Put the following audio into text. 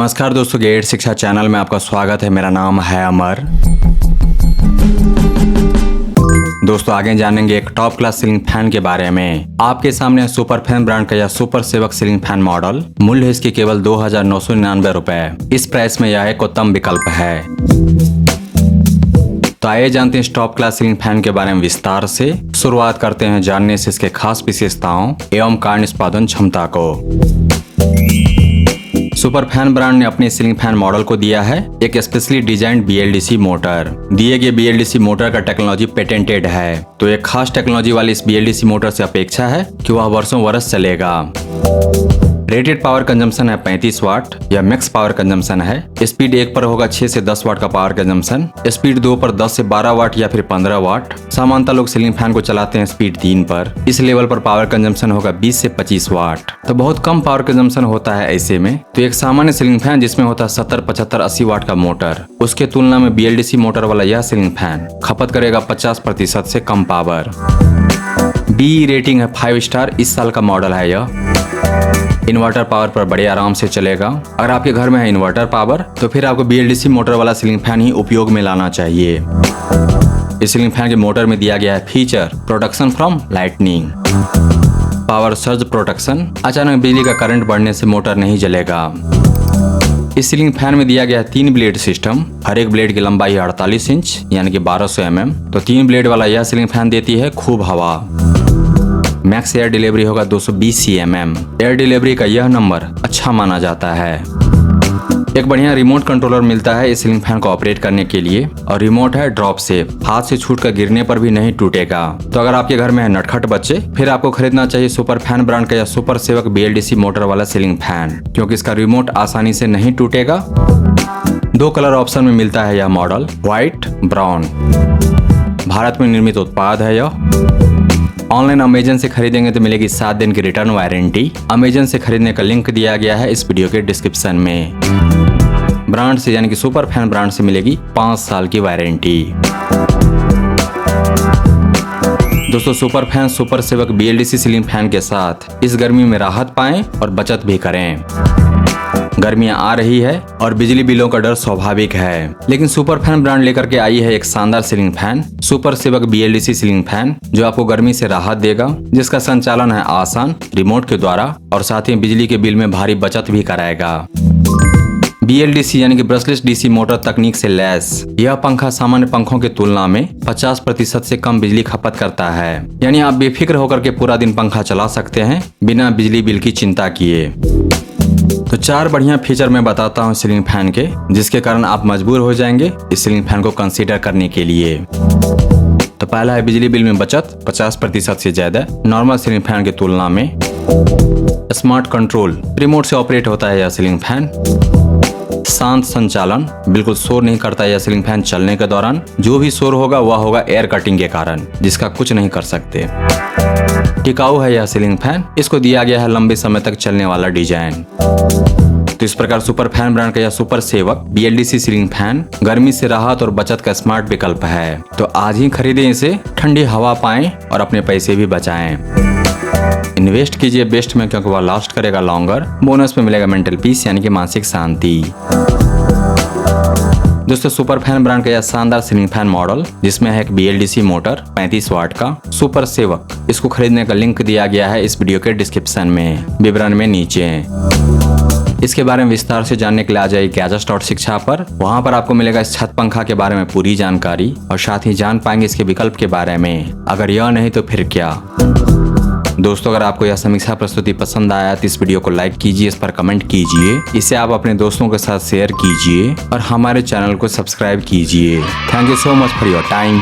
नमस्कार दोस्तों, गेट शिक्षा चैनल में आपका स्वागत है। मेरा नाम है अमर। दोस्तों आगे जानेंगे एक टॉप क्लास सीलिंग फैन के बारे में। आपके सामने है सुपर फैन ब्रांड का यह सुपर सेवक सीलिंग फैन मॉडल। मूल्य इसकी केवल 2,999 रुपए। इस प्राइस में यह एक उत्तम विकल्प है। तो आइए जानते हैं इस टॉप क्लास सीलिंग फैन के बारे में विस्तार से। शुरुआत करते हैं जानने से इसके खास विशेषताओं एवं कार्य निष्पादन क्षमता को। सुपर फैन ब्रांड ने अपने सीलिंग फैन मॉडल को दिया है एक स्पेशली डिजाइंड BLDC मोटर। दिए गए BLDC मोटर का टेक्नोलॉजी पेटेंटेड है। तो एक खास टेक्नोलॉजी वाली इस BLDC मोटर से अपेक्षा है कि वह वर्षों वर्ष चलेगा। रेटेड पावर कंजम्पशन है 35 वाट। यह मैक्स पावर कंजम्पशन है। स्पीड 1 पर होगा 6 से 10 वाट का पावर कंजम्पशन। स्पीड 2 पर 10 से 12 वाट या फिर 15 वाट। सामान्यतः लोग सीलिंग फैन को चलाते हैं स्पीड 3 पर। इस लेवल पर पावर कंजम्पशन होगा 20 से 25 वाट। तो बहुत कम पावर कंजम्पशन होता है। ऐसे में तो एक सामान्य सीलिंग फैन जिसमें होता है 70, 75, 80 वाट का मोटर, उसके तुलना में BLDC मोटर वाला यह सीलिंग फैन खपत करेगा 50% से कम पावर। BE रेटिंग है 5 स्टार। इस साल का मॉडल है यह। इन्वर्टर पावर पर बड़े आराम से चलेगा। अगर आपके घर में है इन्वर्टर पावर तो फिर आपको BLDC मोटर वाला सीलिंग फैन ही उपयोग में लाना चाहिए। इस सीलिंग फैन के मोटर में दिया गया है feature protection from lightning, power surge protection. अचानक बिजली का करंट बढ़ने से मोटर नहीं जलेगा। इस सीलिंग फैन में दिया गया है 3 ब्लेड सिस्टम। हर एक ब्लेड की लंबाई 48 इंच यानी कि 1200 mm। तो 3 ब्लेड वाला यह सीलिंग फैन देती है खूब हवा। मैक्स एयर डिलीवरी होगा 220 cm। एयर डिलीवरी का यह नंबर अच्छा माना जाता है। एक बढ़िया रिमोट कंट्रोलर मिलता है इस सीलिंग फैन को ऑपरेट करने के लिए और रिमोट है ड्रॉप सेफ। हाथ से छूटकर गिरने पर भी नहीं टूटेगा। तो अगर आपके घर में है नटखट बच्चे फिर आपको खरीदना चाहिए सुपर फैन ब्रांड का यह सुपर सेवक BLDC मोटर वाला सीलिंग फैन, क्योंकि इसका रिमोट आसानी से नहीं टूटेगा। 2 कलर ऑप्शन में मिलता है यह मॉडल, व्हाइट, ब्राउन। भारत में निर्मित उत्पाद है यह। ऑनलाइन अमेजन से खरीदेंगे तो मिलेगी 7 दिन की रिटर्न वारंटी। अमेजन से खरीदने का लिंक दिया गया है इस वीडियो के डिस्क्रिप्शन में। ब्रांड से यानी कि सुपर फैन ब्रांड से मिलेगी 5 साल की वारंटी। दोस्तों सुपर फैन सुपर सेवक BLDC सीलिंग फैन के साथ इस गर्मी में राहत पाएं और बचत भी करें। गर्मियां आ रही है और बिजली बिलों का डर स्वाभाविक है, लेकिन सुपर फैन ब्रांड लेकर के आई है एक शानदार सीलिंग फैन सुपर सेवक BLDC सीलिंग फैन, जो आपको गर्मी से राहत देगा, जिसका संचालन है आसान रिमोट के द्वारा और साथ ही बिजली के बिल में भारी बचत भी कराएगा। BLDC यानी कि ब्रशलेस DC मोटर तकनीक से लैस यह पंखा सामान्य पंखों की तुलना में 50% से कम बिजली खपत करता है। यानी आप बेफिक्र होकर के पूरा दिन पंखा चला सकते हैं बिना बिजली बिल की चिंता किए। तो 4 बढ़िया फीचर मैं बताता हूँ सीलिंग फैन के, जिसके कारण आप मजबूर हो जाएंगे इस सीलिंग फैन को कंसीडर करने के लिए। तो पहला है बिजली बिल में बचत 50% से ज्यादा नॉर्मल सीलिंग फैन की तुलना में। स्मार्ट कंट्रोल रिमोट से ऑपरेट होता है यह सीलिंग फैन। शांत संचालन, बिल्कुल शोर नहीं करता यह सीलिंग फैन चलने के दौरान। जो भी शोर होगा वह होगा एयर कटिंग के कारण, जिसका कुछ नहीं कर सकते। टिकाऊ है यह सीलिंग फैन। इसको दिया गया है लंबे समय तक चलने वाला डिजाइन। तो इस प्रकार सुपर फैन ब्रांड का यह सुपर सेवक BLDC सीलिंग फैन गर्मी से राहत और बचत का स्मार्ट विकल्प है। तो आज ही खरीदें इसे, ठंडी हवा पाएं और अपने पैसे भी बचाएं। इन्वेस्ट कीजिए बेस्ट में, क्योंकि वह लास्ट करेगा लॉन्गर। बोनस में मिलेगा मेंटल पीस यानी कि मानसिक शांति। दोस्तों सुपर फैन ब्रांड का यह शानदार सीलिंग फैन मॉडल, जिसमें है एक BLDC मोटर 35 वाट का सुपर सेवक, इसको खरीदने का लिंक दिया गया है इस वीडियो के डिस्क्रिप्शन में, विवरण में नीचे। इसके बारे में विस्तार से जानने के लिए आ जाइए गैजेट्स.शिक्षा पर। वहां पर आपको मिलेगा इस छत पंखा के बारे में पूरी जानकारी और साथ ही जान पाएंगे इसके विकल्प के बारे में। अगर यह नहीं तो फिर क्या। दोस्तों अगर आपको यह समीक्षा प्रस्तुति पसंद आया तो इस वीडियो को लाइक कीजिए, इस पर कमेंट कीजिए, इसे आप अपने दोस्तों के साथ शेयर कीजिए और हमारे चैनल को सब्सक्राइब कीजिए। Thank you so much for your time.